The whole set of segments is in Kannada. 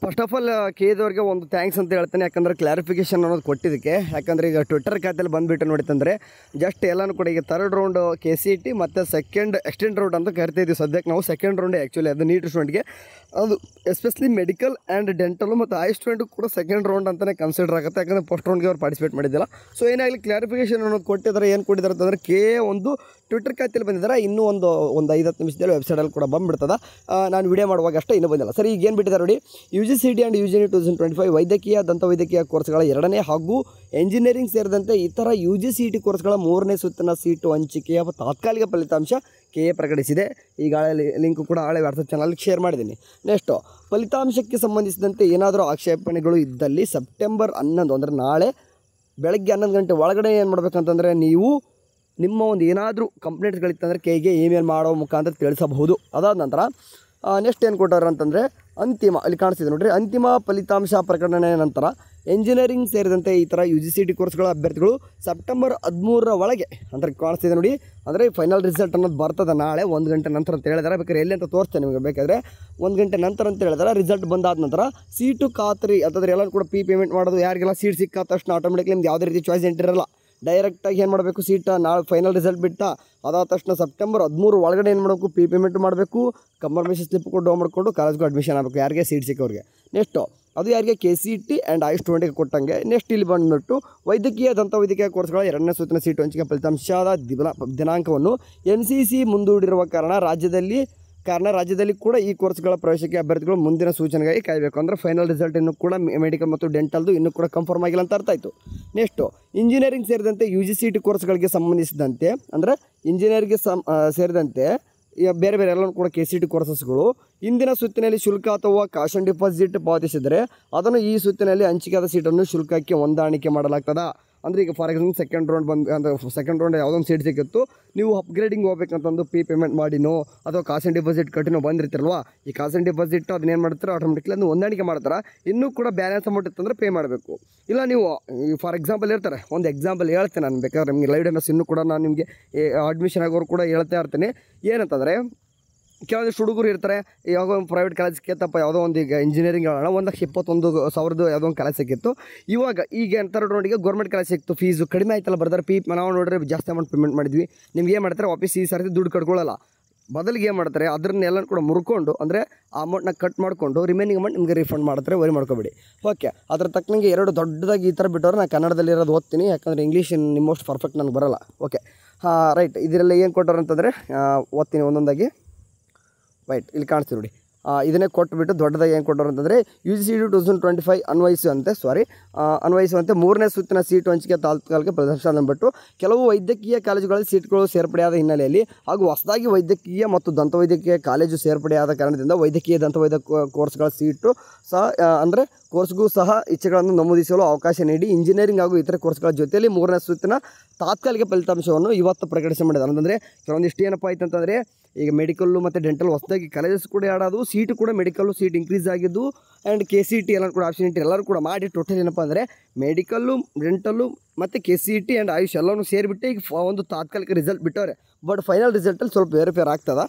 ಫಸ್ಟ್ ಆಫ್ ಆಲ್ ಕೆದವ್ರಿಗೆ ಒಂದು ಥ್ಯಾಂಕ್ಸ್ ಅಂತ ಹೇಳ್ತೇನೆ. ಯಾಕಂದರೆ ಕ್ಲಾರಿಫಿಕೇಷನ್ ಅನ್ನೋದು ಕೊಟ್ಟಿದ್ದಕ್ಕೆ. ಯಾಕಂದರೆ ಈಗ ಟ್ವಿಟ್ಟರ್ ಖಾತೆಯಲ್ಲಿ ಬಂದುಬಿಟ್ಟು ನೋಡಿತಂದರೆ ಜಸ್ಟ್ ಎಲ್ಲನೂ ಕೂಡ ಈಗ ಥರ್ಡ್ ರೌಂಡು KCET ಮತ್ತು ಸೆಕೆಂಡ್ ಎಕ್ಸ್ಟೆಂಡ್ ರೌಂಡ್ ಅಂತ ಕರಿತಾಯಿದ್ವಿ. ಸದ್ಯಕ್ಕೆ ನಾವು ಸೆಕೆಂಡ್ ರೌಂಡೇ ಆ್ಯಕ್ಚುಲಿ ಅದು ನೀಟ್ ಸ್ಟೂಡೆಂಟ್ಗೆ, ಅದು ಎಸ್ಪೆಷಲಿ ಮೆಡಿಕಲ್ ಆ್ಯಂಡ್ ಡೆಂಟಲು ಮತ್ತು ಐ ಸ್ಟೂಡೆಂಟು ಕೂಡ ಸೆಕೆಂಡ್ ರೌಂಡ್ ಅಂತಲೇ ಕನ್ಸಿಡರ್ ಆಗುತ್ತೆ. ಯಾಕಂದರೆ ಫಸ್ಟ್ ರೌಂಡ್ಗೆ ಅವ್ರು ಪಾರ್ಟಿಸಿಪೇಟ್ ಮಾಡಿದ್ದಿಲ್ಲ. ಸೊ ಏನಾಗಲಿ ಕ್ಲಾರಿಫಿಕೇಷನ್ ಅನ್ನೋದು ಕೊಟ್ಟಿದ್ದಾರೆ. ಏನು ಕೊಟ್ಟಿದ್ದಾರೆ ಅಂತಂದರೆ ಒಂದು ಟ್ವಿಟ್ಟರ್ ಖಾತೆಯಲ್ಲಿ ಬಂದಿದ್ದಾರೆ. ಇನ್ನೂ ಒಂದು 5-10 ನಿಮಿಷದಲ್ಲಿ ವೆಬ್ಸೈಟಲ್ಲಿ ಕೂಡ ಬಂದುಬಿಡ್ತದೆ. ನಾನು ವಿಡಿಯೋ ಮಾಡುವಾಗ ಅಷ್ಟೇ ಇನ್ನೂ ಬಂದಿಲ್ಲ. ಸರಿ, ಈಗ ಏನು ಬಿಟ್ಟಿದ್ದಾರೆ ನೋಡಿ, UGCET ಆ್ಯಂಡ್ UGNET 2025 ವೈದ್ಯಕೀಯ ದಂತವೈದ್ಯಕೀಯ ಕೋರ್ಸ್ಗಳ 2ನೇ ಹಾಗೂ ಎಂಜಿನಿಯರಿಂಗ್ ಸೇರಿದಂತೆ ಇತರ UGCET ಕೋರ್ಸ್ಗಳ 3ನೇ ಸುತ್ತಿನ ಸೀಟು ಹಂಚಿಕೆಯ ತಾತ್ಕಾಲಿಕ ಫಲಿತಾಂಶ KA ಪ್ರಕಟಿಸಿದೆ. ಈಗ ಲಿಂಕ್ ಕೂಡ ಹಳೆ ವಾಟ್ಸಪ್ ಚಾನಲ್ಗೆ ಶೇರ್ ಮಾಡಿದ್ದೀನಿ. ನೆಕ್ಸ್ಟು ಫಲಿತಾಂಶಕ್ಕೆ ಸಂಬಂಧಿಸಿದಂತೆ ಏನಾದರೂ ಆಕ್ಷೇಪಣೆಗಳು ಇದ್ದಲ್ಲಿ ಸೆಪ್ಟೆಂಬರ್ 11 ಅಂದರೆ ನಾಳೆ ಬೆಳಗ್ಗೆ 11 ಗಂಟೆ ಒಳಗಡೆ ಏನು ಮಾಡಬೇಕಂತಂದರೆ ನೀವು ನಿಮ್ಮ ಒಂದು ಏನಾದರೂ ಕಂಪ್ಲೇಂಟ್ಸ್ಗಳಿತ್ತಂದರೆ KAಗೆ ಇಮೇಲ್ ಮಾಡೋ ಮುಖಾಂತರ ತಿಳಿಸಬಹುದು. ಅದಾದ ನಂತರ ನೆಕ್ಸ್ಟ್ ಏನು ಕೊಟ್ಟವ್ರು ಅಂತಂದರೆ ಅಂತಿಮ, ಅಲ್ಲಿ ಕಾಣಿಸ್ತಿದೆ ನೋಡಿರಿ, ಅಂತಿಮ ಫಲಿತಾಂಶ ಪ್ರಕಟಣೆ ನಂತರ ಎಂಜಿನಿಯರಿಂಗ್ ಸೇರಿದಂತೆ ಇತರ UGCET ಕೋರ್ಸ್ಗಳ ಅಭ್ಯರ್ಥಿಗಳು ಸೆಪ್ಟೆಂಬರ್ 13ರ ಒಳಗೆ ಅಂದರೆ ಕಾಣಿಸ್ತಿದೆ ನೋಡಿ, ಅಂದರೆ ಫೈನಲ್ ರಿಸಲ್ಟ್ ಅನ್ನೋದು ಬರ್ತದೆ ನಾಳೆ 1 ಗಂಟೆ ನಂತರ ಅಂತ ಹೇಳಿದಾರೆ. ಬೇಕಾದ್ರೆ ಎಲ್ಲಿ ಅಂತ ತೋರಿಸ್ತೇನೆ ನಿಮಗೆ. ಬೇಕಾದರೆ 1 ಗಂಟೆ ನಂತರ ಅಂತ ಹೇಳಿದಾರೆ. ರಿಸಲ್ಟ್ ಬಂದಾದ ನಂತರ ಸೀಟು ಖಾತ್ರಿ ಅಂತಂದರೆ ಎಲ್ಲರೂ ಕೂಡ ಪೇಮೆಂಟ್ ಮಾಡೋದು. ಯಾರಿಗೆಲ್ಲ ಸೀಟ್ ಸಿಕ್ಕಾದ ತಕ್ಷಣ ಆಟೋಮೆಟಿಕ್ಲಿ ನಿಮ್ದು ಯಾವುದೇ ರೀತಿ ಚಾಯ್ಸ್ ಎಂಟಿರಲ್ಲ. ಡೈರೆಕ್ಟಾಗಿ ಏನು ಮಾಡಬೇಕು, ಸೀಟ ನಾಳೆ ಫೈನಲ್ ರಿಸಲ್ಟ್ ಬಿಟ್ಟು ಅದಾದ ತಕ್ಷಣ ಸೆಪ್ಟೆಂಬರ್ 13 ಒಳಗಡೆ ಏನು ಮಾಡಬೇಕು, ಪೇಮೆಂಟ್ ಮಾಡಬೇಕು, ಕನ್ಫರ್ಮೇಷನ್ ಸ್ಲಿಪ್ ಕೊಟ್ಟು ಮಾಡಿಕೊಂಡು ಕಾಲೇಜ್ಗೆ ಅಡ್ಮಿಷನ್ ಆಗಬೇಕು ಯಾರಿಗೆ ಸೀಟ್ ಸಿಕ್ಕವ್ರಿಗೆ. ನೆಕ್ಸ್ಟು ಅದು ಯಾರಿಗೆ KCET ಆ್ಯಂಡ್ ಐ ಸ್ಟೂಡೆಂಟ್ಗೆ ಕೊಟ್ಟಂಗೆ. ನೆಕ್ಸ್ಟ್ ಇಲ್ಲಿ ಬಂದುಬಿಟ್ಟು ವೈದ್ಯಕೀಯ ದಂತವೈದ್ಯಕೀಯ ಕೋರ್ಸ್ಗಳ 2ನೇ ಸುತ್ತಿನ ಸೀಟು ಹಂಚಿಕೆ ಫಲಿತಾಂಶದ ದಿನಾಂಕವನ್ನು MCC ಮುಂದೂಡಿರುವ ಕಾರಣ ರಾಜ್ಯದಲ್ಲಿ ಕೂಡ ಈ ಕೋರ್ಸ್ಗಳ ಪ್ರವೇಶಕ್ಕೆ ಅಭ್ಯರ್ಥಿಗಳು ಮುಂದಿನ ಸೂಚನೆಗಾಗಿ ಕಾಯಬೇಕು. ಅಂದರೆ ಫೈನಲ್ ರಿಸಲ್ಟ್ ಇನ್ನೂ ಕೂಡ ಮೆಡಿಕಲ್ ಮತ್ತು ಡೆಂಟಲ್ದು ಇನ್ನೂ ಕೂಡ ಕನ್ಫರ್ಮ್ ಆಗಿಲ್ಲ ಅಂತ ಅರ್ಥ ಆಯಿತು. ನೆಕ್ಸ್ಟು ಇಂಜಿನಿಯರಿಂಗ್ ಸೇರಿದಂತೆ UGCET ಕೋರ್ಸ್ಗಳಿಗೆ ಸಂಬಂಧಿಸಿದಂತೆ ಅಂದರೆ ಇಂಜಿನಿಯರಿಂಗ್ಗೆ ಸೇರಿದಂತೆ ಬೇರೆ ಎಲ್ಲರೂ ಕೂಡ KCET ಕೋರ್ಸಸ್ಗಳು ಇಂದಿನ ಸುತ್ತಿನಲ್ಲಿ ಶುಲ್ಕ ಅಥವಾ ಕಾಶ್ ಆನ್ ಡಿಪಾಸಿಟ್ ಪಾವತಿಸಿದರೆ ಅದನ್ನು ಈ ಸುತ್ತಿನಲ್ಲಿ ಹಂಚಿಕೆಯಾದ ಸೀಟನ್ನು ಶುಲ್ಕಕ್ಕೆ ಹೊಂದಾಣಿಕೆ ಮಾಡಲಾಗ್ತದೆ. ಅಂದರೆ ಈಗ ಫಾರ್ ಎಕ್ಸಾಂಪಲ್ ಸೆಕೆಂಡ್ ರೌಂಡ್ ಅಂದರೆ ಸೆಕೆಂಡ್ ರೌಂಡ್ ಯಾವುದೊಂದು ಸೀಟ್ ಸಿಕ್ಕಿತ್ತು, ನೀವು ಅಪ್ಗ್ರೇಡಿಂಗ್ ಹೋಗ್ಬೇಕಂತಂದು ಪೇಮೆಂಟ್ ಮಾಡಿನೋ ಅಥವಾ ಕಾಶ್ ಆನ್ ಡಿಪಾಸಿಟ್ ಕಟ್ಟಿನೋ ಬಂದಿರ್ತಿರಲ್ವ, ಈ ಕಾಶ್ ಆನ್ ಡಿಪಾಸಿಟ್ ಅದನ್ನೇನು ಮಾಡ್ತಾರೆ, ಆಟೋಮೆಟಿಕ್ಲಿ ಅದನ್ನು ಹೊಂದಾಣಿಕೆ ಮಾಡ್ತಾರೆ. ಇನ್ನೂ ಕೂಡ ಬ್ಯಾಲೆನ್ಸ್ ಅಮೌಂಟ್ ಇತ್ತಂದರೆ ಪೇ ಮಾಡಬೇಕು. ಇಲ್ಲ ನೀವು ಫಾರ್ ಎಕ್ಸಾಂಪಲ್ ಇರ್ತಾರೆ, ಒಂದು ಎಕ್ಸಾಂಪಲ್ ಹೇಳ್ತೇನೆ ನಾನು, ಬೇಕಾದ್ರೆ ನಿಮಗೆ ಲೈವ್ ಡೆಮೋಸ್ ಇನ್ನೂ ಕೂಡ ನಾನು ನಿಮಗೆ ಅಡ್ಮಿಷನ್ ಆಗೋರು ಕೂಡ ಹೇಳ್ತಾ ಇರ್ತೀನಿ. ಏನಂತಂದರೆ ಕೆಲವೊಂದಿಷ್ಟು ಹುಡುಗರು ಇರ್ತಾರೆ, ಯಾವುದೋ ಒಂದು ಪ್ರೈವೇಟ್ ಕಾಲೇಜ್ ಸಿಕ್ಕಿತ್ತಪ್ಪ, ಯಾವುದೋ ಒಂದು ಈಗ ಇಂಜಿನಿಯರಿಂಗ್ ಹೇಳೋಣ 1,21,000 ಯಾವುದೋ ಒಂದು ಕಾಲೇಜ್ ಸಿಕ್ಕಿತ್ತು. ಈಗ ಥರ್ಡ್ ರೌಂಡಿಗೆ ಗೌರ್ಮೆಂಟ್ ಕಾಲೇಜ್ ಸಿಕ್ತು, ಫೀಸು ಕಡಿಮೆ ಆಯ್ತಲ್ಲ ಬರ್ತಾರೆ, ನಾವು ನೋಡ್ರಿ ಜಾಸ್ತಿ ಅಮೌಂಟ್ ಪೇಮೆಂಟ್ ಮಾಡಿದ್ವಿ. ನಿಮ್ಗೆ ಏನು ಮಾಡ್ತಾರೆ, ವಾಪಸ್ ಈ ಸರ್ತಿ ದುಡ್ಡು ಕಟ್ಕೊಳ್ಳಲ್ಲ. ಬದಲಿಗೆ ಏನು ಮಾಡ್ತಾರೆ, ಅದನ್ನೆಲ್ಲ ಕೂಡ ಮುರ್ಕೊಂಡು ಅಂದರೆ ಆ ಅಮೌಂಟ್ನ ಕಟ್ ಮಾಡಿಕೊಂಡು ರಿಮೈನಿಂಗ್ ಅಮೌಂಟ್ ನಿಮಗೆ ರಿಫಂಡ್ ಮಾಡ್ತಾರೆ, ವರಿ ಮಾಡ್ಕೊಬೇಡಿ. ಓಕೆ, ಅದ್ರ ತಕ್ಕಂಗೆ 2 ದೊಡ್ಡದಾಗಿ ಈ ಥರ ಬಿಟ್ಟವ್ರೆ. ನಾನು ಕನ್ನಡದಲ್ಲಿರೋದು ಓದ್ತೀನಿ, ಯಾಕಂದರೆ ಇಂಗ್ಲೀಷ್ ನಿಮ್ಮಷ್ಟು ಪರ್ಫೆಕ್ಟ್ ನನಗೆ ಬರೋಲ್ಲ. Okay, right. ಇದರಲ್ಲಿ ಏನು ಕೊಟ್ಟರು ಅಂತಂದರೆ ಓದ್ತೀನಿ ಒಂದೊಂದಾಗಿ. ರೈಟ್, ಇಲ್ಲಿ ಕಾಣಿಸ್ತೀವಿ ನೋಡಿ, ಇದನ್ನೇ ಕೊಟ್ಟುಬಿಟ್ಟು ದೊಡ್ಡದಾಗಿ ಏನು ಕೊಟ್ಟರು ಅಂತಂದರೆ UGCET 2025 ಅನ್ವಯಿಸುವಂತೆ 3ನೇ ಸುತ್ತಿನ ಸೀಟು ಹಂಚಿಕೆ ತಾತ್ಕಾಲಿಕ ಫಲಿತಾಂಶ ಅಂದ್ಬಿಟ್ಟು ಕೆಲವು ವೈದ್ಯಕೀಯ ಕಾಲೇಜುಗಳಲ್ಲಿ ಸೀಟ್ಗಳು ಸೇರ್ಪಡೆಯಾದ ಹಿನ್ನೆಲೆಯಲ್ಲಿ ಹಾಗೂ ಹೊಸದಾಗಿ ವೈದ್ಯಕೀಯ ಮತ್ತು ದಂತವೈದ್ಯಕೀಯ ಕಾಲೇಜು ಸೇರ್ಪಡೆಯಾದ ಕಾರಣದಿಂದ ವೈದ್ಯಕೀಯ ದಂತವೈದ್ಯ ಕೋರ್ಸ್ಗಳ ಸೀಟು ಸಹ ಅಂದರೆ ಕೋರ್ಸ್ಗೂ ಸಹ ಇಚ್ಛೆಗಳನ್ನು ನಮೂದಿಸಲು ಅವಕಾಶ ನೀಡಿ ಇಂಜಿನಿಯರಿಂಗ್ ಹಾಗೂ ಇತರ ಕೋರ್ಸ್ಗಳ ಜೊತೆಯಲ್ಲಿ 3ನೇ ಸುತ್ತಿನ ತಾತ್ಕಾಲಿಕ ಫಲಿತಾಂಶವನ್ನು ಇವತ್ತು ಪ್ರಕಟಿಸಿ ಮಾಡಿದ್ದಾರೆ. ಅಂತಂದರೆ ಕೆಲವೊಂದಿಷ್ಟು ಏನಪ್ಪ ಆಯ್ತು ಅಂತಂದರೆ ಈಗ ಮೆಡಿಕಲ್ಲು ಮತ್ತು ಡೆಂಟಲ್ ಹೊಸದಾಗಿ ಕಾಲೇಜಸ್ ಕೂಡ ಆಡೋದು, ಸೀಟು ಕೂಡ ಮೆಡಿಕಲ್ಲು ಸೀಟ್ ಇಂಕ್ರೀಸ್ ಆಗಿದ್ದು ಆ್ಯಂಡ್ KCET ಎಲ್ಲರೂ ಕೂಡ ಆಪ್ಷನ್ ಇಟ್ಟು ಎಲ್ಲರೂ ಕೂಡ ಮಾಡಿ ಟೋಟಲ್ ಏನಪ್ಪ ಅಂದರೆ ಮೆಡಿಕಲ್ಲು, ಡೆಂಟಲ್ಲು ಮತ್ತು KCET ಆ್ಯಂಡ್ ಆಯುಷ್ ಎಲ್ಲವೂ ಸೇರಿಬಿಟ್ಟು ಈಗ ಒಂದು ತಾತ್ಕಾಲಿಕ ರಿಸಲ್ಟ್ ಬಿಟ್ಟವ್ರೆ. ಬಟ್ ಫೈನಲ್ ರಿಸಲ್ಟಲ್ಲಿ ಸ್ವಲ್ಪ ವೇರಿಫೈರ್ ಆಗ್ತದೆ.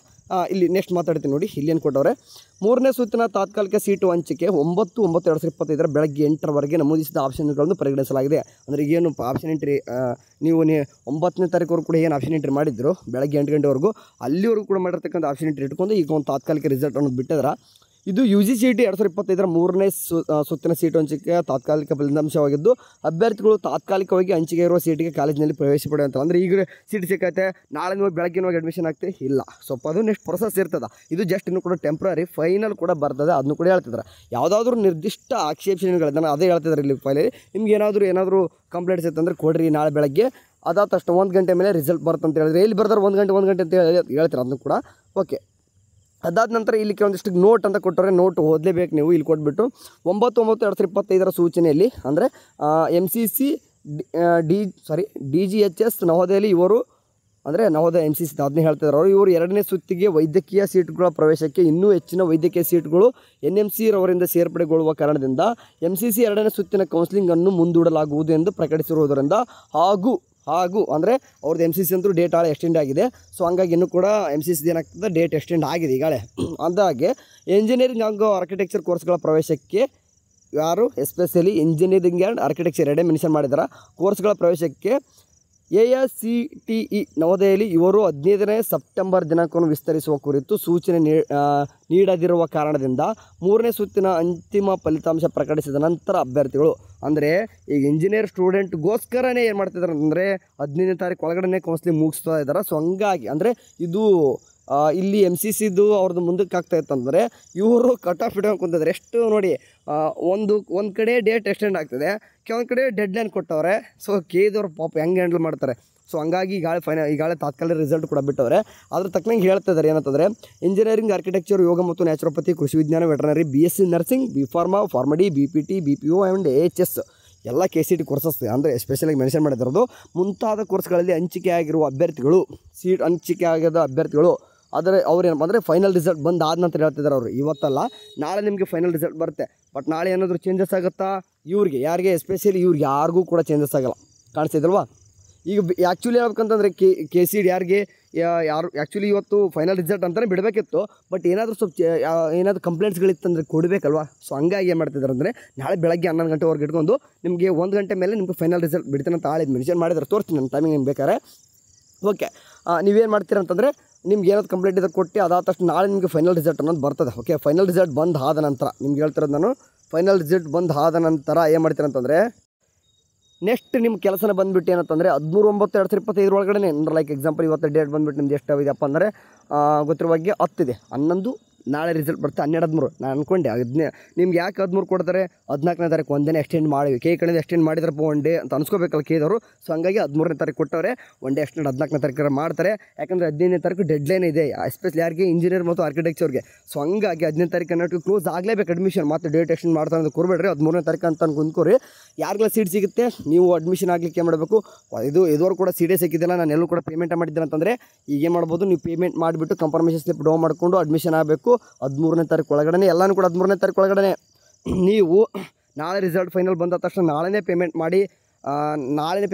ಇಲ್ಲಿ ನೆಕ್ಸ್ಟ್ ಮಾತಾಡ್ತೀನಿ ನೋಡಿ, ಇಲ್ಲಿ ಏನು ಕೊಟ್ಟವ್ರೆ, 3ನೇ ಸುತ್ತಿನ ತಾತ್ಕಾಲಿಕ ಸೀಟು ಹಂಚಿಕೆ 9/9/2025 ಬೆಳಗ್ಗೆ 8ರವರೆಗೆ ನಮೂದಿಸಿದ ಆಪ್ಷನ್ಗಳನ್ನು ಪರಿಗಣಿಸಲಾಗಿದೆ. ಅಂದರೆ ಏನು ಆಪ್ಷನ್ ಎಂಟ್ರಿ ನೀವು 9ನೇ ತಾರೀಕುವರೆಗೂ ಕೂಡ ಏನು ಆಪ್ಷನ್ ಎಂಟ್ರಿ ಮಾಡಿದ್ರು ಬೆಳಗ್ಗೆ 8 ಗಂಟೆವರೆಗೂ, ಅಲ್ಲಿವರೆಗೂ ಕೂಡ ಮಾಡಿರ್ತಕ್ಕಂಥ ಆಪ್ಷನ್ ಎಂಟ್ರಿ ಇಟ್ಕೊಂಡು ಈಗ ಒಂದು ತಾತ್ಕಾಲಿಕ ರಿಸಲ್ಟ್ ಅನ್ನೋದು ಬಿಟ್ಟಿದ್ರೆ ಇದು UGCET 2025 3ನೇ ಸುತ್ತಿನ ಸೀಟು ಹಂಚಿಕೆಯ ತಾತ್ಕಾಲಿಕ ಫಲಿತಾಂಶವಾಗಿದ್ದು ಅಭ್ಯರ್ಥಿಗಳು ತಾತ್ಕಾಲಿಕವಾಗಿ ಹಂಚಿಕೆ ಇರುವ ಸೀಟಿಗೆ ಕಾಲೇಜಿನಲ್ಲಿ ಪ್ರವೇಶ ಪಡೆಯುವಂಥ. ಅಂದರೆ ಈಗ ಸೀಟ್ ಸಿಕ್ಕೈತೆ, ನಾಳೆ ನೀವು ಬೆಳಗ್ಗೆ ಅಡ್ಮಿಷನ್ ಆಗ್ತೀವಿ ಇಲ್ಲ, ಸ್ವಲ್ಪ ಅದು ನೆಕ್ಸ್ಟ್ ಪ್ರೊಸೆಸ್ ಇರ್ತದೆ. ಇದು ಜಸ್ಟ್ ಇನ್ನೂ ಕೂಡ ಟೆಂಪ್ರರಿ, ಫೈನಲ್ ಕೂಡ ಬರ್ತದೆ, ಅದನ್ನು ಕೂಡ ಹೇಳ್ತಿದ್ದಾರೆ. ಯಾವುದಾದ್ರೂ ನಿರ್ದಿಷ್ಟ ಆಕ್ಷೇಪಣೆಗಳಿದ್ದಾನೆ ಅದೇ ಹೇಳ್ತಿದ್ದಾರೆ ಇಲ್ಲಿ ಫೈಲಲ್ಲಿ. ನಿಮ್ಗೆ ಏನಾದರೂ ಕಂಪ್ಲೇಂಟ್ಸ್ ಇತ್ತಂದರೆ ಕೊಡ್ರಿ, ನಾಳೆ ಬೆಳಗ್ಗೆ ಅದಾದ ತಕ್ಷಣ 1 ಗಂಟೆ ಮೇಲೆ ರಿಸಲ್ಟ್ ಬರುತ್ತೆ ಅಂತ ಹೇಳಿದ್ರೆ ಎಲ್ಲಿ ಬರ್ತಾರೆ 1 ಗಂಟೆ ಅಂತ ಹೇಳ್ತಾರೆ ಅದನ್ನು ಕೂಡ. ಓಕೆ, ಅದಾದ ನಂತರ ಇಲ್ಲಿ ಕೆಲವೊಂದಿಷ್ಟು ನೋಟ್ ಅಂತ ಕೊಟ್ಟರೆ ನೋಟ್ ಓದಲೇಬೇಕು ನೀವು. ಇಲ್ಲಿ ಕೊಟ್ಬಿಟ್ಟು 9/9/2025 ಸೂಚನೆಯಲ್ಲಿ ಅಂದರೆ MCC DGHS ನವೋದಯಲ್ಲಿ ಇವರು ಅಂದರೆ ನವೋದಯ MCC ಅದನ್ನೇ ಹೇಳ್ತಿದ್ದಾರೆ ಅವರು. ಇವರು 2ನೇ ಸುತ್ತಿಗೆ ವೈದ್ಯಕೀಯ ಸೀಟ್ಗಳ ಪ್ರವೇಶಕ್ಕೆ ಇನ್ನೂ ಹೆಚ್ಚಿನ ವೈದ್ಯಕೀಯ ಸೀಟ್ಗಳು NMC ರವರಿಂದ ಸೇರ್ಪಡೆಗೊಳ್ಳುವ ಕಾರಣದಿಂದ MCC 2ನೇ ಸುತ್ತಿನ ಕೌನ್ಸಿಲಿಂಗನ್ನು ಮುಂದೂಡಲಾಗುವುದು ಎಂದು ಪ್ರಕಟಿಸಿರುವುದರಿಂದ ಹಾಗೂ ಹಾಗೂ ಅಂದರೆ ಅವ್ರದ್ದು MCC ಅಂತೂ ಡೇಟ್ ಆಳೆ ಎಕ್ಸ್ಟೆಂಡ್ ಆಗಿದೆ. ಸೊ ಹಂಗಾಗಿ ಇನ್ನೂ ಕೂಡ MCC ಏನಾಗ್ತದೆ ಡೇಟ್ ಎಕ್ಸ್ಟೆಂಡ್ ಆಗಿದೆ ಈಗಾಗಲೇ. ಅಂದಾಗೆ ಇಂಜಿನಿಯರಿಂಗ್ ಹಾಗೂ ಆರ್ಕಿಟೆಕ್ಚರ್ ಕೋರ್ಸ್ಗಳ ಪ್ರವೇಶಕ್ಕೆ ಯಾರು ಎಸ್ಪೆಷಲಿ ಇಂಜಿನಿಯರಿಂಗ್ ಆ್ಯಂಡ್ ಆರ್ಕಿಟೆಕ್ಚರ್ ಎರಡೇ ಮೆನ್ಷನ್ ಮಾಡಿದ್ದಾರೆ. ಕೋರ್ಸ್ಗಳ ಪ್ರವೇಶಕ್ಕೆ AICTE ನವದೆಹಲಿ ಇವರು 15ನೇ ಸೆಪ್ಟೆಂಬರ್ ದಿನಾಂಕವನ್ನು ವಿಸ್ತರಿಸುವ ಕುರಿತು ಸೂಚನೆ ನೀಡದಿರುವ ಕಾರಣದಿಂದ 3ನೇ ಸುತ್ತಿನ ಅಂತಿಮ ಫಲಿತಾಂಶ ಪ್ರಕಟಿಸಿದ ನಂತರ ಅಭ್ಯರ್ಥಿಗಳು ಅಂದರೆ ಈಗ ಇಂಜಿನಿಯರ್ ಸ್ಟೂಡೆಂಟ್ಗೋಸ್ಕರನೇ ಏನು ಮಾಡ್ತಿದ್ದಾರೆ ಅಂದರೆ 15ನೇ ತಾರೀಕು ಒಳಗಡೆ ಕೌನ್ಸಿಲಿಂಗ್ ಮುಗಿಸ್ತಾ ಇದ್ದಾರೆ. ಸೊ ಹಂಗಾಗಿ ಅಂದರೆ ಇದು ಇಲ್ಲಿ MCCದು ಅವ್ರದ್ದು ಮುಂದಕ್ಕೆ ಆಗ್ತಾ ಇತ್ತಂದರೆ ಇವರು ಕಟ್ ಆಫ್ ಇಟ್ಕೊಂಡು ಕುಂತಿದ್ದಾರೆ. ಎಷ್ಟು ನೋಡಿ, ಒಂದು ಕಡೆ ಡೇಟ್ ಎಕ್ಸ್ಟೆಂಡ್ ಆಗ್ತದೆ, ಕೆಲವೊಂದು ಕಡೆ ಡೆಡ್ಲೈನ್ ಕೊಟ್ಟವ್ರೆ. ಸೊ ಕೇದವ್ರು ಪಾಪ ಹೆಂಗೆ ಹ್ಯಾಂಡಲ್ ಮಾಡ್ತಾರೆ. ಸೊ ಹಂಗಾಗಿ ಈಗಾಗಲೇ ತಾತ್ಕಾಲಿಕ ರಿಸಲ್ಟ್ ಕೂಡ ಬಿಟ್ಟವ್ರೆ. ಅದ್ರ ತಕ್ಕನಂಗೆ ಹೇಳ್ತಿದ್ದಾರೆ ಏನಂತಂದರೆ ಇಂಜಿನಿಯರಿಂಗ್ ಆರ್ಕಿಟೆಕ್ಚರ್ ಯೋಗ ಮತ್ತು ನ್ಯಾಚುರೋಪತಿ ಕೃಷಿ ವಿಜ್ಞಾನ veterinary BSc nursing B.Pharma BPT BPO and AHS ಎಲ್ಲ KCT ಕೋರ್ಸಸ್ ಅಂದರೆ ಎಸ್ಪೆಷಲಾಗಿ ಮೆನ್ಷನ್ ಮಾಡಿದಿರೋದು ಮುಂತಾದ ಕೋರ್ಸ್ಗಳಲ್ಲಿ ಹಂಚಿಕೆ ಆಗಿರುವ ಅಭ್ಯರ್ಥಿಗಳು ಸೀಟ್ ಹಂಚಿಕೆ ಆಗಿರೋ ಅಭ್ಯರ್ಥಿಗಳು ಆದರೆ ಅವ್ರೇನಪ್ಪ ಅಂದರೆ ಫೈನಲ್ ರಿಸಲ್ಟ್ ಬಂದು ಆದ ನಂತರ ಹೇಳ್ತಿದ್ದಾರೆ ಅವರು. ಇವತ್ತಲ್ಲ, ನಾಳೆ ನಿಮಗೆ ಫೈನಲ್ ರಿಸಲ್ಟ್ ಬರುತ್ತೆ. ಬಟ್ ನಾಳೆ ಏನಾದರೂ ಚೇಂಜಸ್ ಆಗುತ್ತಾ ಇವ್ರಿಗೆ, ಯಾರಿಗೆ ಎಸ್ಪೆಷಲಿ ಇವ್ರಿಗೆ ಯಾರಿಗೂ ಕೂಡ ಚೇಂಜಸ್ ಆಗಲ್ಲ. ಕಾಣಿಸ್ತಿದಲ್ವಾ? ಈಗ ಆ್ಯಕ್ಚುಲಿ ಹೇಳ್ಬೇಕಂತಂದರೆ KCT ಯಾರಿಗೆ ಯಾರು ಆ್ಯಕ್ಚುಲಿ ಇವತ್ತು ಫೈನಲ್ ರಿಸಲ್ಟ್ ಅಂತಲೇ ಬಿಡಬೇಕಿತ್ತು. ಬಟ್ ಏನಾದರೂ ಸ್ವಲ್ಪ ಏನಾದರೂ ಕಂಪ್ಲೇಂಟ್ಸ್ಗಳಿತ್ತಂದರೆ ಕೊಡಬೇಕಲ್ವಾ. ಸೊ ಹಂಗಾಗಿ ಏನು ಮಾಡ್ತಿದ್ದಾರೆ ಅಂದರೆ ನಾಳೆ ಬೆಳಗ್ಗೆ 11 ಗಂಟೆವರೆಗೆ ಇಟ್ಕೊಂಡು ನಿಮಗೆ 1 ಗಂಟೆ ಮೇಲೆ ನಿಮಗೆ ಫೈನಲ್ ರಿಸಲ್ಟ್ ಬಿಡ್ತಾನೆ ಅಂತ ನಾಳೆ ಮೆನ್ಷನ್ ಮಾಡಿದ್ರೆ ತೋರಿಸ್ತೀನಿ ನನ್ನ ಟೈಮಿಂಗ್ ನಿಮ್ಗೆ ಬೇಕಾದ್ರೆ. ಓಕೆ, ನೀವೇನು ಮಾಡ್ತೀರ ಅಂತಂದರೆ ನಿಮ್ಗೆ ಏನಾದ್ರು ಕಂಪ್ಲೇಂಟ್ ಇದ್ರೆ ಕೊಟ್ಟು ಅದಾದ ತಕ್ಷಣ ನಾಳೆ ನಿಮಗೆ ಫೈನಲ್ ರಿಸಲ್ಟ್ ಅನ್ನೋದು ಬರ್ತದೆ. ಓಕೆ, ಫೈನಲ್ ರಿಸಲ್ಟ್ ಬಂದು ಆದ ನಂತರ ನಿಮ್ಗೆ ಹೇಳ್ತಿರೋದು ನಾನು, ಫೈನಲ್ ರಿಸಲ್ಟ್ ಬಂದು ಆದ ನಂತರ ಏನು ಮಾಡ್ತೀರ ಅಂತಂದರೆ ನೆಕ್ಸ್ಟ್ ನಿಮ್ಮ ಕೆಲಸನ ಬಂದುಬಿಟ್ಟು ಏನಂತಂದರೆ 13/9/2025 ಒಳಗಡೆ ಲೈಕ್ ಎಕ್ಸಾಂಪಲ್ ಇವತ್ತು ಡೇಟ್ ಬಂದುಬಿಟ್ಟು ನಿಮ್ದು ಎಷ್ಟು ಇದೆಯಪ್ಪ ಅಂದರೆ ಗೊತ್ತಿರೋ ಬಗ್ಗೆ 10 ಇದೆ, 11 ನಾಳೆ ರಿಸಲ್ಟ್ ಬರುತ್ತೆ 12/13. ನಾನು ಅಂದ್ಕೊಂಡೆ ನಿಮ್ಗೆ ಯಾಕೆ 13 ಕೊಡ್ತಾರೆ, 14ನೇ ತಾರೀಕು ಒಂದೇ ಎಕ್ಸ್ಟೆಂಡ್ ಮಾಡಿವಿ. ಕಡೆಯಿಂದ ಎಕ್ಸ್ಟೆಂಡ್ ಮಾಡಿದ್ರಪ್ಪ ಒನ್ ಡೇ ಅಂತ ಅನ್ಸ್ಕೋಬೇಕಲ್ಲ ಕೇದವರು. ಸೊ ಹಂಗಾಗಿ 13ನೇ ತಾರೀಕು ಕೊಟ್ಟವ್ರೆ, ಒನ್ ಡೇ ಎಕ್ಸ್ಟೆಂಡ್ 14ನೇ ತಾರೀಕು ಮಾಡ್ತಾರೆ. ಯಾಕಂದರೆ 15ನೇ ತಾರೀಕು ಡೆಡ್ಲೈನ್ ಇದೆ, ಎಸ್ಪೆಷಲಿ ಯಾರಿಗೆ ಇಂಜಿನಿಯರ್ ಮತ್ತು ಆರ್ಕಿಟೆಕ್ಚರ್ಗೆ. ಸೊ ಹಂಗಾಗಿ 15ನೇ ತಾರೀಕು ಅನ್ನೋದು ಕ್ಲೋಸ್ ಆಗಲೇಬೇಕು ಅಡ್ಮಿಷನ್. ಮತ್ತು ಡೇಟ್ ಎಕ್ಸ್ಟೆಂಡ್ ಮಾಡ್ತಾರೆ ಅಂತ ಕೊಡಬೇಡ್ರಿ, 13ನೇ ತಾರೀಕು ಅಂತ ಕುಂದ್ಕೋರಿ. ಯಾರಿಗೆಲ್ಲ ಸೀಟ್ ಸಿಗುತ್ತೆ ನೀವು ಅಡ್ಮಿಷನ್ ಆಗಲಿಕ್ಕೆ ಏನು ಮಾಡಬೇಕು, ಇದುವರೆಗೂ ಕೂಡ ಸೀಟೇ ಸಿಕ್ಕಿದ್ದಿಲ್ಲ, ನಾನು ಎಲ್ಲೂ ಕೂಡ ಪೇಮೆಂಟ್ ಮಾಡಿದ್ದೇನೆ ಅಂತಂದರೆ ಈಗ ಏನು ಮಾಡ್ಬೋದು, ನೀವು ಪೇಮೆಂಟ್ ಮಾಡಿಬಿಟ್ಟು ಕನ್ಫರ್ಮೇಷನ್ ಸ್ಲಿಪ್ ಡೌನ್ ಮಾಡಿಕೊಂಡು ಅಡ್ಮಿಷನ್ ಆಗಬೇಕು 13ನೇ ತಾರೀಕು ಒಳಗಡೆ. ಎಲ್ಲನೂ ಕೂಡ 13ನೇ ತಾರೀಕು ಒಳಗಡೆ ನೀವು ನಾಳೆ ರಿಸಲ್ಟ್ ಫೈನಲ್ ಬಂದ ತಕ್ಷಣ ನಾಳೆನೇ ಪೇಮೆಂಟ್ ಮಾಡಿ ನಾಳೆ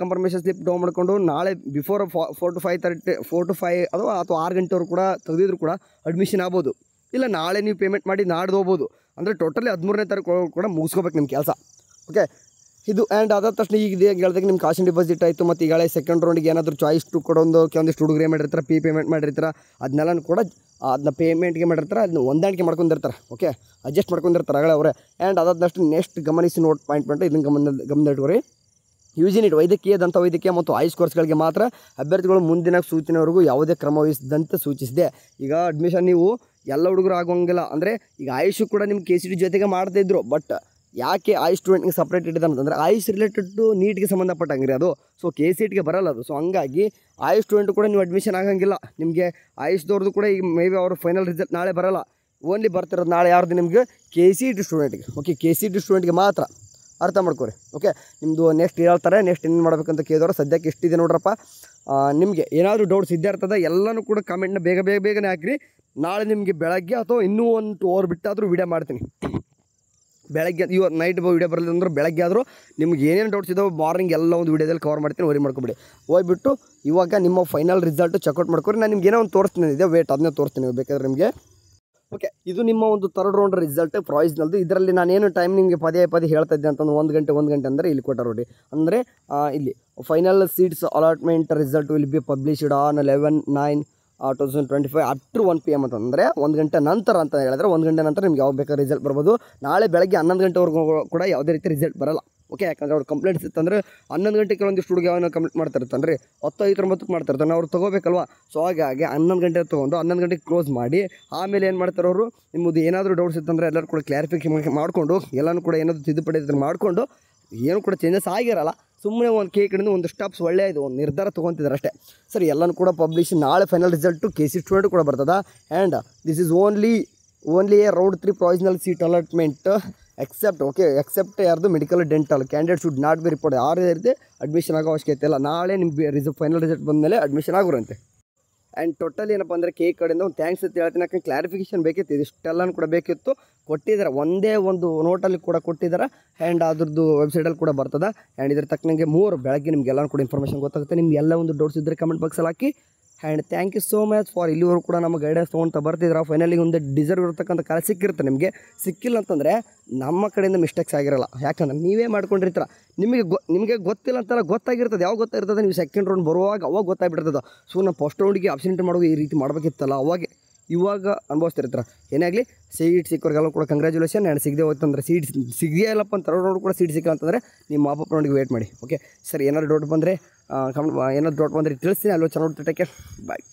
ಕನ್ಫರ್ಮೇಷನ್ ಸ್ಲಿಪ್ ಡೌನ್ ಮಾಡಿಕೊಂಡು ನಾಳೆ ಬಿಫೋರ್ 4 to 5 ಅಥವಾ 6 ಗಂಟೆವರೆಗೂ ಕೂಡ ತೆಗೆದಿದ್ರು ಕೂಡ ಅಡ್ಮಿಷನ್ ಆಗ್ಬೋದು. ಇಲ್ಲ ನಾಳೆ ನೀವು ಪೇಮೆಂಟ್ ಮಾಡಿ ನಾಡ್ದು ಹೋಗ್ಬೋದು. ಅಂದರೆ ಟೋಟಲಿ 13ನೇ ತಾರೀಕು ಕೂಡ ಮುಗಿಸ್ಕೋಬೇಕು ನಿಮ್ಮ ಕೆಲಸ. ಓಕೆ, ಇದು ಆ್ಯಂಡ್ ಅದಾದ ತಕ್ಷಣ ಈಗ ಹೇಳ್ದಾಗ ನಿಮ್ಮ ಕಾಶನ್ ಡಿಪಾಸಿಟ್ ಆಯಿತು. ಮತ್ತು ಈಗಾಗಲೇ ಸೆಕೆಂಡ್ ರೌಂಡಿಗೆ ಏನಾದರೂ ಚಾಯ್ಸ್ ಟು ಕೊಡೋದು ಕೆಲವೊಂದಿಷ್ಟು ಹುಡುಗರು ಏನು ಮಾಡಿರ್ತಾರೆ, ಪೇಮೆಂಟ್ ಮಾಡಿರ್ತಾರೆ, ಅದನ್ನೆಲ್ಲ ಕೂಡ ಅದನ್ನ ಪೇಮೆಂಟ್ಗೆ ಮಾಡಿರ್ತಾರೆ, ಅದನ್ನ ಹೊಂದಾಣಿಕೆ ಮಾಡ್ಕೊಂಡಿರ್ತಾರೆ. ಓಕೆ, ಅಡ್ಜಸ್ಟ್ ಮಾಡ್ಕೊಂಡಿರ್ತಾರೆ ಆಗಲೇ ಅವರೇ. ಆ್ಯಂಡ್ ಅದಾದಷ್ಟು ನೆಕ್ಸ್ಟ್ ಗಮನಿಸಿ ನೋಟ್ ಪಾಯಿಂಟ್ ಇದನ್ನು ಗಮನದಲ್ಲಿಟ್ಕೊರಿ. UG/NEET ವೈದ್ಯಕೀಯ, ದಂತ ವೈದ್ಯಕೀಯ ಮತ್ತು ಆಯುಷ್ ಕೋರ್ಸ್ಗಳಿಗೆ ಮಾತ್ರ ಅಭ್ಯರ್ಥಿಗಳು ಮುಂದಿನ ಸೂಚನೆವರೆಗೂ ಯಾವುದೇ ಕ್ರಮ ವಹಿಸದಂತೆ ಸೂಚಿಸಿದೆ. ಈಗ ಅಡ್ಮಿಷನ್ ನೀವು ಎಲ್ಲ ಹುಡುಗರು ಆಗೋಂಗಿಲ್ಲ. ಅಂದರೆ ಈಗ ಆಯುಷ್ ಕೂಡ ನಿಮ್ಮ KCT ಜೊತೆಗೆ ಮಾಡ್ತಾಯಿದ್ರು. ಬಟ್ ಯಾಕೆ ಆಯುಷ್ ಸ್ಟೂಡೆಂಟ್ಗೆ ಸಪ್ರೇಟ್ ಇಟ್ಟಿದೆ ಅಂತಂದರೆ ಆಯುಷ್ ರಿಲೇಟೆಡ್ ಟು ನೀಟ್ಗೆ ಸಂಬಂಧಪಟ್ಟಂಗೆ ಅದು. ಸೊ KCTಗೆ ಬರಲ್ಲ ಅದು. ಸೊ ಹಂಗಾಗಿ ಆಯುಷ್ ಸ್ಟೂಡೆಂಟ್ ಕೂಡ ನೀವು ಅಡ್ಮಿಷನ್ ಆಗಂಗಿಲ್ಲ. ನಿಮಗೆ ಆಯುಷ್ದವ್ರದ್ದು ಕೂಡ ಈಗ ಮೇ ಬಿ ಅವ್ರ ಫೈನಲ್ ರಿಸಲ್ಟ್ ನಾಳೆ ಬರೋಲ್ಲ. ಓನ್ಲಿ ಬರ್ತಿರೋದು ನಾಳೆ ಯಾರ್ದು ನಿಮಗೆ KCT ಸ್ಟೂಡೆಂಟ್ಗೆ. ಓಕೆ, KCT ಸ್ಟೂಡೆಂಟ್ಗೆ ಮಾತ್ರ ಅರ್ಥ ಮಾಡ್ಕೊರಿ. ಓಕೆ, ನಿಮ್ಮದು ನೆಕ್ಸ್ಟ್ ಹೇಳ್ತಾರೆ, ನೆಕ್ಸ್ಟ್ ಏನು ಮಾಡ್ಬೇಕಂತ ಕೇಳಿದವರು. ಸದ್ಯಕ್ಕೆ ಇಷ್ಟಿದೆ ನೋಡ್ರಪ್ಪ. ನಿಮಗೆ ಏನಾದರೂ ಡೌಟ್ಸ್ ಇದ್ದೇ ಇರ್ತದೆ, ಎಲ್ಲನೂ ಕೂಡ ಕಾಮೆಂಟ್ನ ಬೇಗನೆ ಹಾಕಿರಿ. ನಾಳೆ ನಿಮಗೆ ಬೆಳಗ್ಗೆ ಅಥವಾ ಇನ್ನೂ 1 2 ಅವರ್ ಬಿಟ್ಟಾದರೂ ವೀಡಿಯೋ ಮಾಡ್ತೀನಿ. ಬೆಳಗ್ಗೆ ಇವತ್ತು ನೈಟ್ ವೀಡಿಯೋ ಬರಲಿಲ್ಲ ಅಂದ್ರೆ ಬೆಳಗ್ಗೆ ಆದರೂ ನಿಮ್ಗೆ ಏನೇನು ಡೌಟ್ಸ್ ಇದಾವೆ ಮಾರ್ನಿಂಗ್ ಎಲ್ಲ ಒಂದು ವೀಡಿಯೋದಲ್ಲಿ ಕವರ್ ಮಾಡ್ತೀನಿ. ವರಿ ಮಾಡ್ಕೊಬಿಡಿ. ಹೋಗ್ಬಿಟ್ಟು ಇವಾಗ ನಿಮ್ಮ ಫೈನಲ್ ರಿಸಲ್ಟ್ ಚೆಕ್ಔಟ್ ಮಾಡ್ಕೊರಿ. ನಾನು ನಿಮ್ಗೆ ಏನೋ ಒಂದು ತೋರಿಸ್ತೀನಿ ಇದೆ ವೇಟ್, ಅದನ್ನೇ ತೋರಿಸ್ತೀನಿ ಬೇಕಾದ್ರೆ ನಿಮಗೆ. ಓಕೆ, ಇದು ನಿಮ್ಮ ಒಂದು ಥರ್ಡ್ ರೌಂಡ್ ರಿಸಲ್ಟ್ ಪ್ರಾವಿಸ್ನಲ್ದು. ಇದರಲ್ಲಿ ನಾನೇನು ಟೈಮ್ ನಿಮಗೆ ಪದೇ ಹೇಳ್ತಾ ಇದ್ದೆ ಅಂತಂದು 1 ಗಂಟೆ ಅಂದರೆ ಇಲ್ಲಿ ಕೊಟ್ಟ ನೋಡಿ. ಅಂದರೆ ಇಲ್ಲಿ final seats allotment result will be published on 11/9/2025 at 1 PM ಅಂತಂದರೆ 1 ಗಂಟೆ ನಂತರ ಅಂತ ಹೇಳಿದ್ರೆ 1 ಗಂಟೆ ನಂತರ ನಿಮ್ಗೆ ಯಾವಾಗ ಬೇಕಾದ್ರೆ ರಿಸಲ್ಟ್ ಬರ್ಬೋದು. ನಾಳೆ ಬೆಳಗ್ಗೆ 11 ಗಂಟೆವರೆಗೂ ಕೂಡ ಯಾವುದೇ ರೀತಿ ರಿಸಲ್ಟ್ ಬರಲ್ಲ. ಓಕೆ, ಯಾಕಂದರೆ ಅವ್ರು ಕಂಪ್ಲೇಂಟ್ಸ್ ಇತ್ತಂದರೆ 11 ಗಂಟೆಗೆ ಕೆಲವೊಂದಿಷ್ಟು ಹುಡುಗಿ ಯಾವನ್ನ ಕಂಪ್ಲೇಂಟ್ ಮಾಡ್ತಿರ್ತಾನೆ 10:59 ಮಾಡ್ತಿರ್ತಾನೆ, ಅವ್ರು ತೊಗೋಬೇಕಲ್ವ. ಸೊ ಹಾಗಾಗಿ 11 ಗಂಟೆ ತೊಗೊಂಡು 11 ಗಂಟೆಗೆ ಕ್ಲೋಸ್ ಮಾಡಿ ಆಮೇಲೆ ಏನು ಮಾಡ್ತಾರೆ ಅವರು, ನಿಮ್ಮದು ಏನಾದರೂ ಡೌಟ್ಸ್ ಇತ್ತಂದರೆ ಎಲ್ಲರೂ ಕೂಡ ಕ್ಲಾರಿಫಿಕೇಷನ್ ಮಾಡಿಕೊಂಡು ಎಲ್ಲನೂ ಕೂಡ ಏನಾದರೂ ತಿದ್ದುಪಡಿ ಇದ್ರೆ ಮಾಡಿಕೊಂಡು ಏನು ಕೂಡ ಚೇಂಜಸ್ ಆಗಿರಲ್ಲ. ಸುಮ್ಮನೆ ಒಂದು ಕಡೆಯಿಂದ ಒಂದು ಸ್ಟಾಪ್ಸ್ ಒಳ್ಳೆಯದು ಒಂದು ನಿರ್ಧಾರ ತೊಗೊತಿದ್ದಾರೆ ಅಷ್ಟೇ. ಸರಿ, ಎಲ್ಲನೂ ಕೂಡ ಪಬ್ಲಿಷ್ ನಾಳೆ ಫೈನಲ್ ರಿಸಲ್ಟು KCT ಸ್ಟೂಡೆಂಟ್ ಕೂಡ ಬರ್ತದೆ. And this is only a round 3 provisional seat allotment except ಯಾರ್ದು medical dental candidate should not be report. ಯಾರು ಇರುತ್ತೆ ಅಡ್ಮಿಷನ್ ಆಗೋ ಅವಶ್ಯಕತೆ ಇಲ್ಲ. ನಾಳೆ ನಿಮ್ಗೆ ಫೈನಲ್ ರಿಸಲ್ಟ್ ಬಂದಮೇಲೆ ಅಡ್ಮಿಷನ್ ಆಗೋರಂತೆ. ಆ್ಯಂಡ್ ಟೋಟಲ್ ಏನಪ್ಪ ಅಂದರೆ ಕೆ ಕಡೆಯಿಂದ ಒಂದು ಥ್ಯಾಂಕ್ಸ್ ಅಂತ ಹೇಳ್ತೀನಿ. ಯಾಕಂದ್ರೆ ಕ್ಲಾರಿಫಿಕೇಷನ್ ಬೇಕಿತ್ತು, ಇದಿಷ್ಟೆಲ್ಲನೂ ಕೂಡ ಬೇಕಿತ್ತು, ಕೊಟ್ಟಿದ್ದಾರೆ. ಒಂದೇ ಒಂದು ನೋಟಲ್ಲಿ ಕೂಡ ಕೊಟ್ಟಿದ್ದಾರೆ ಆ್ಯಂಡ್ ಅದ್ರದ್ದು ವೆಬ್ಸೈಟಲ್ಲಿ ಕೂಡ ಬರ್ತದೆ. ಆ್ಯಂಡ್ ಇದ್ರ ತಕ್ಕನಂಗೆ 3 ಬೆಳಗ್ಗೆ ನಿಮಗೆಲ್ಲನೂ ಕೂಡ ಇನ್ಫಾರ್ಮೇಷನ್ ಗೊತ್ತಾಗುತ್ತೆ. ನಿಮ್ಗೆ ಎಲ್ಲ ಒಂದು ಡೌಟ್ಸ್ ಇದ್ದರೆ ಕಮೆಂಟ್ ಬಾಕ್ಸಲ್ಲಿ ಹಾಕಿ. And thank you so much for ಇಲ್ಲಿವರೆಗೂ ಕೂಡ ನಮ್ಮ ಗೈಡೆನ್ಸ್ ತೊಗೊಳ್ತಾ ಬರ್ತಿದ್ರೆ. ಫೈನಲಿ ಒಂದು ಡಿಸರ್ವ್ ಇರತಕ್ಕಂಥ ಕಾಲ ಸಿಕ್ಕಿರುತ್ತೆ ನಿಮಗೆ. ಸಿಕ್ಕಿಲ್ಲ ಅಂತಂದರೆ ನಮ್ಮ ಕಡೆಯಿಂದ ಮಿಸ್ಟೇಕ್ಸ್ ಆಗಿರಲ್ಲ, ಯಾಕಂದ್ರೆ ನೀವೇ ಮಾಡ್ಕೊಂಡಿರ್ತೀರ. ನಿಮಗೆ ಗೊತ್ತಿಲ್ಲ ಅಂತೆಲ್ಲ ಗೊತ್ತಾಗಿರ್ತದೆ. ಯಾವಾಗ ಗೊತ್ತಾಗಿರ್ತದೆ, ನೀವು ಸೆಕೆಂಡ್ ರೌಂಡ್ ಬರುವಾಗ ಅವಾಗ ಗೊತ್ತಾಗ್ಬಿಟ್ಟಿರ್ತದೆ. ಸೊ ನಾವು ಫಸ್ಟ್ ರೌಂಡಿಗೆ ಆಬ್ಸೆಂಟ್ ಮಾಡುವಾಗ ಈ ರೀತಿ ಮಾಡಬೇಕಿತ್ತಲ್ಲ, ಇವಾಗ ಅನುಭವಿಸ್ತಿರ್ತಾರೆ. ಏನೇ ಆಗಲಿ ಸೀಟ್ ಸಿಕ್ಕೋರಿಗೆಲ್ಲ ಕೂಡ ಕಂಗ್ರ್ಯಾಚುಲೇಷನ್. ಆ್ಯಂಡ್ ಸಿಗದೆ ಹೋಯ್ತಂದ್ರೆ ಸಿಗೇ ಇಲ್ಲಪ್ಪ ಅಂತ ಥರ್ಡ್ ರೌಂಡ್ ಕೂಡ ಸೀಟ್ ಸಿಕ್ಕಿಲ್ಲ ಅಂತಂದರೆ ನಿಮ್ಮ ಮಾಪಪ್ ರೌಂಡಿಗೆ ವೇಟ್ ಮಾಡಿ. ಓಕೆ ಸರ್, ಏನಾದ್ರು ಡೌಟ್ ಬಂದರೆ ತಿಳಿಸ್ತೀನಿ. ಅಲ್ಲೋ ಚೆನ್ನಾಗಿ ಟೇಕ್ ಕೇರ್, ಬಾಯ್.